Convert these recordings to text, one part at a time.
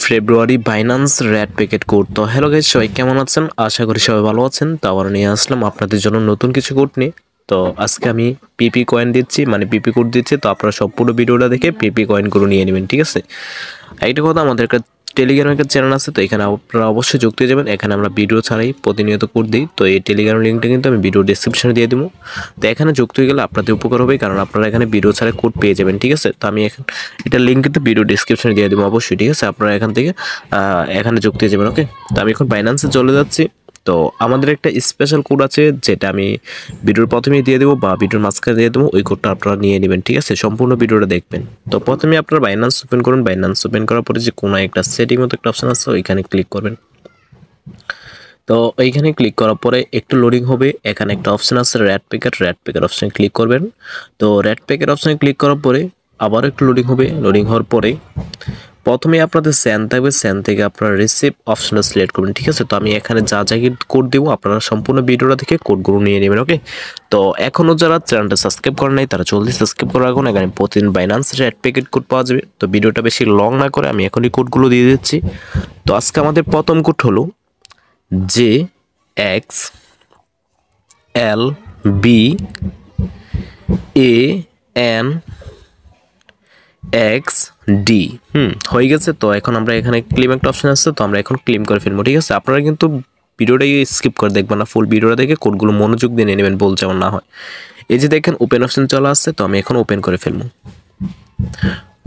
ফেব্রুয়ারি Binance red packet code. তো hello guys, সবাই কেমন আছেন? আশা করি সবাই ভালো আছেন। তো আবার নিয়ে আসলাম আপনাদের জন্য নতুন কিছু কোড নিয়ে। তো আজকে আমি পিপি কয়েন দিচ্ছি, মানে পিপি কোড দিচ্ছি। তো আপনারা সম্পূর্ণ ভিডিওটা দেখে পিপি কয়েনগুলো নিয়ে নেবেন, ঠিক আছে? একটা কথা, আমাদের একটা টেলিগ্রামের একটা চ্যানেল আছে, তো এখানে আপনারা অবশ্যই যুক্ত হয়ে যাবেন। এখানে আমরা ভিডিও ছাড়াই প্রতিনিয়ত কোড দিই। তো এই টেলিগ্রাম লিঙ্কটা কিন্তু আমি ভিডিও ডিসক্রিপশনে দিয়ে দেবো। তো এখানে যুক্ত হয়ে গেলে আপনাদের উপকার হবে, কারণ আপনারা এখানে ভিডিও ছাড়া কোড পেয়ে যাবেন, ঠিক আছে? তো আমি এখন এটা লিঙ্ক কিন্তু ভিডিও ডিসক্রিপশনে দিয়ে দেবো অবশ্যই, ঠিক আছে? আপনারা এখান থেকে এখানে যুক্ত হয়ে যাবেন, ওকে? তো আমি এখন বাইন্যান্সে চলে যাচ্ছি। তো আমাদের একটা স্পেশাল কোড আছে, যেটা আমি ভিডিওর প্রথমেই দিয়ে দেবো বা ভিডিওর মাঝখানে দিয়ে দেবো। ওই কোডটা আপনারা নিয়ে নেবেন, ঠিক আছে? সম্পূর্ণ ভিডিওটা দেখবেন। তো প্রথমে আপনারা বাইন্যান্স ওপেন করুন। বাইন্যান্স ওপেন করার পরে যে কোনো একটা সেটিং মতো একটা অপশন আছে, ওইখানে ক্লিক করবেন। তো এইখানে ক্লিক করার পরে একটু লোডিং হবে। এখানে একটা অপশন আছে রেড প্যাকেট অপশনে ক্লিক করবেন। তো রেড প্যাকেট অপশনে ক্লিক করার পরে আবার একটু লোডিং হবে। লোডিং হওয়ার পরে প্রথমে আপনাদের স্যান থাকবে, স্যান থেকে আপনারা রিসিভ অপশনটা সিলেক্ট করবেন, ঠিক আছে? তো আমি এখানে যা যা কোড দেবো আপনারা সম্পূর্ণ ভিডিওটা থেকে কোডগুলো নিয়ে নেবেন, ওকে? তো এখনও যারা চ্যানেলটা সাবস্ক্রাইব করেন নাই তারা জলদি সাবস্ক্রাইব করে রাখুন। এখানে প্রতিদিন বাইন্যান্স রেড প্যাকেট কোড পাওয়া যাবে। তো ভিডিওটা বেশি লং না করে আমি এখনই কোডগুলো দিয়ে দিচ্ছি। তো আজকে আমাদের প্রথম কোড হলো JXLBANXD। হয়ে গেছে। তো এখন আমরা এখানে ক্লেম একটা অপশন আছে, তো আমরা এখন ক্লেম করে ফেলবো, ঠিক আছে? আপনারা কিন্তু ভিডিওটাই স্কিপ করে দেখবেন না, ফুল ভিডিওটা দেখে কোডগুলো মনোযোগ দিয়ে নিয়ে নেবেন, বল যেমন না হয়। এই যে দেখেন ওপেন অপশন চলে আসছে, তো আমি এখন ওপেন করে ফেলবো।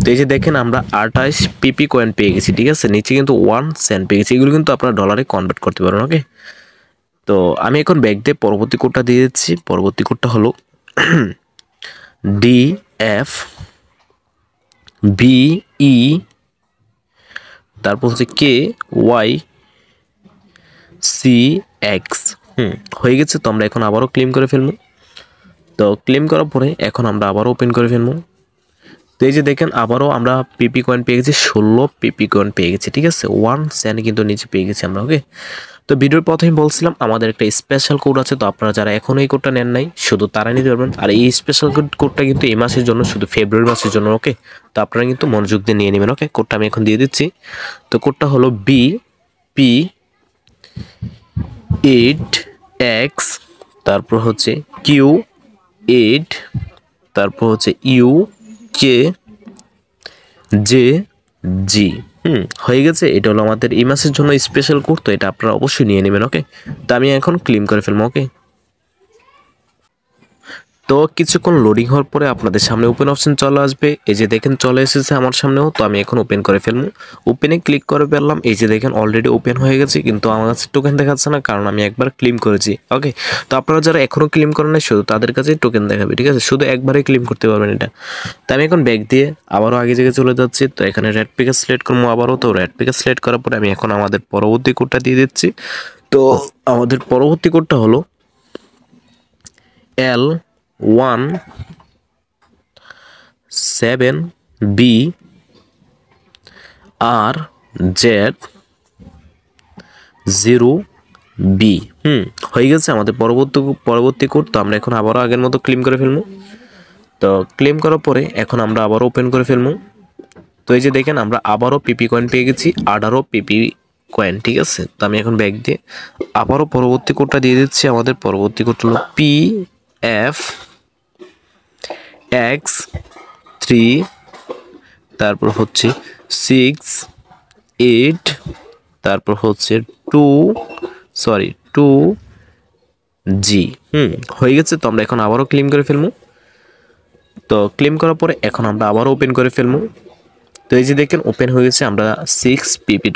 তো এই যে দেখেন আমরা 28 পিপি কয়েন পেয়ে গেছি, ঠিক আছে? নিচে কিন্তু 1 সেন্ট পেয়ে গেছি। এগুলো কিন্তু আপনারা ডলারে কনভার্ট করতে পারেন, ওকে? তো আমি এখন ব্যাক দিয়ে পরবর্তী কোডটা দিয়ে দিচ্ছি। পরবর্তী কোডটা হলো DFBE, তারপর হচ্ছে KYCX। হয়ে গেছে। তো আমরা এখন আবারও ক্লেম করে ফেলবো। তো ক্লেম করার পরে এখন আমরা আবারও ওপেন করে ফেলবো। তো এই যে দেখেন আবারও আমরা পিপি কয়েন পেয়ে গেছি, 16 পিপি কয়েন পেয়ে গেছি, ঠিক আছে? 1 সেন্ট কিন্তু নিচে পেয়ে গেছি আমরা, ওকে? তো ভিডিওর প্রথমে বলছিলাম আমাদের একটা স্পেশাল কোড আছে। তো আপনারা যারা এখনও এই কোডটা নেন নাই, শুধু তারা নিতে পারবেন। আর এই স্পেশাল কোডটা কিন্তু এই মাসের জন্য, শুধু ফেব্রুয়ারি মাসের জন্য, ওকে? তো আপনারা কিন্তু মনোযোগ দিয়ে নিয়ে নেবেন, ওকে? কোডটা আমি এখন দিয়ে দিচ্ছি। তো কোডটা হলো BP8X, তারপর হচ্ছে Q8, তারপর হচ্ছে UKJG। হয়ে গেছে। এটা হলো আমাদের এই মাসের জন্য স্পেশাল কোড। তো এটা আপনারা অবশ্যই নিয়ে নেবেন, ওকে? তো আমি এখন ক্লেম করে ফেলবো, ওকে? তো কিছুক্ষণ লোডিং হওয়ার পরে আপনাদের সামনে ওপেন অপশন চলে আসবে। এই যে দেখেন চলে এসেছে আমার সামনেও। তো আমি এখন ওপেন করে ফেলবো। ওপেনে ক্লিক করে ফেললাম। এই যে দেখেন অলরেডি ওপেন হয়ে গেছে, কিন্তু আমার কাছে টোকেন দেখাচ্ছে না, কারণ আমি একবার ক্লেম করেছি, ওকে? তো আপনারা যারা এখনও ক্লেম করেন নাই, শুধু তাদের কাছে টোকেন দেখাবে, ঠিক আছে? শুধু একবারে ক্লেম করতে পারবেন এটা। তো আমি এখন ব্যাক দিয়ে আবারও আগে জায়গায় চলে যাচ্ছি। তো এখানে রেড প্যাকেজ সিলেক্ট করবো আবারও। তো রেড প্যাকেজ সিলেক্ট করার পরে আমি এখন আমাদের পরবর্তী কোডটা দিয়ে দিচ্ছি। তো আমাদের পরবর্তী কোডটা হলো L17BRZ0B। হয়ে গেছে আমাদের পরবর্তী কোড। তো আমরা এখন আবারও আগের মতো ক্লেম করে ফেলবো। তো ক্লেম করার পরে এখন আমরা আবারও ওপেন করে ফেলবো। তো এই যে দেখেন আমরা আবারও পিপি কয়েন পেয়ে গেছি, 18 পিপি কয়েন, ঠিক আছে? তো আমি এখন ব্যাক দিয়ে আবারও পরবর্তী কোডটা দিয়ে দিচ্ছি। আমাদের পরবর্তী কোড হলো PFX3, তারপর হচ্ছে 68, তারপর হচ্ছে 2G। হয়ে গেছে। তো আমরা এখন আবারও ক্লেম করে ফেলবো। তো ক্লেম করার পরে এখন আমরা আবারও ওপেন করে ফেলবো। তো এই যে দেখেন ওপেন হয়ে গেছে, আমরা 6 পিপি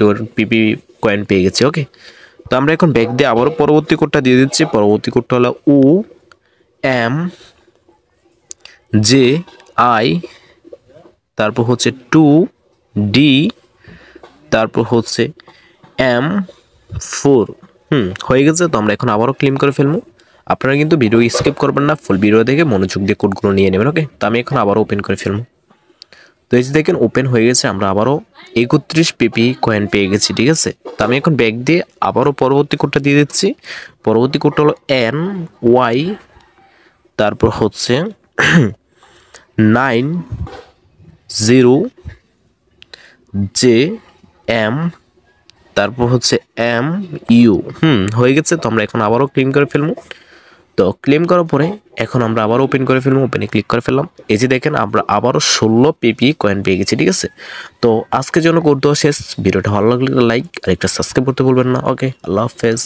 কয়েন পেয়ে গেছি, ওকে? তো আমরা এখন ব্যাক দিয়ে আবারও পরবর্তী কোডটা দিয়ে দিচ্ছি। পরবর্তী কোডটা হলো OMJI, তারপর হচ্ছে 2D, তারপর হচ্ছে M4। হয়ে গেছে। তো আমরা এখন আবারও ক্লেম করে ফেলবো। আপনারা কিন্তু ভিডিও স্কিপ করবেন না, ফুল ভিডিও দেখে মনোযোগ দিয়ে কোডগুলো নিয়ে নেবেন, ওকে? তো আমি এখন আবারও ওপেন করে ফেলবো। তো এই যে দেখেন ওপেন হয়ে গেছে, আমরা আবারও 31 পিপি কয়েন পেয়ে গেছি, ঠিক আছে? তো আমি এখন ব্যাক দিয়ে আবারও পরবর্তী কোডটা দিয়ে দিচ্ছি। পরবর্তী কোডটা হলো NY, তারপর হচ্ছে 90J এম, তারপর হচ্ছে এম ইউ। হয়ে গেছে। তো আমরা এখন আবারও ক্লেম করে ফেলবো। তো ক্লেম করার পরে এখন আমরা আবার ওপেন করে ফেলবো। ওপেনে ক্লিক করে ফেললাম। এই যে দেখেন আমরা আবারও 16 পিপি কয়েন পেয়ে গেছি। ঠিক আছে, তো আজকের জন্য কোড দেওয়া শেষ। ভিডিওটা ভালো লাগলে লাইক আর একটা সাবস্ক্রাইব করতে ভুলবেন না। ওকে, আল্লাহ হাফেজ।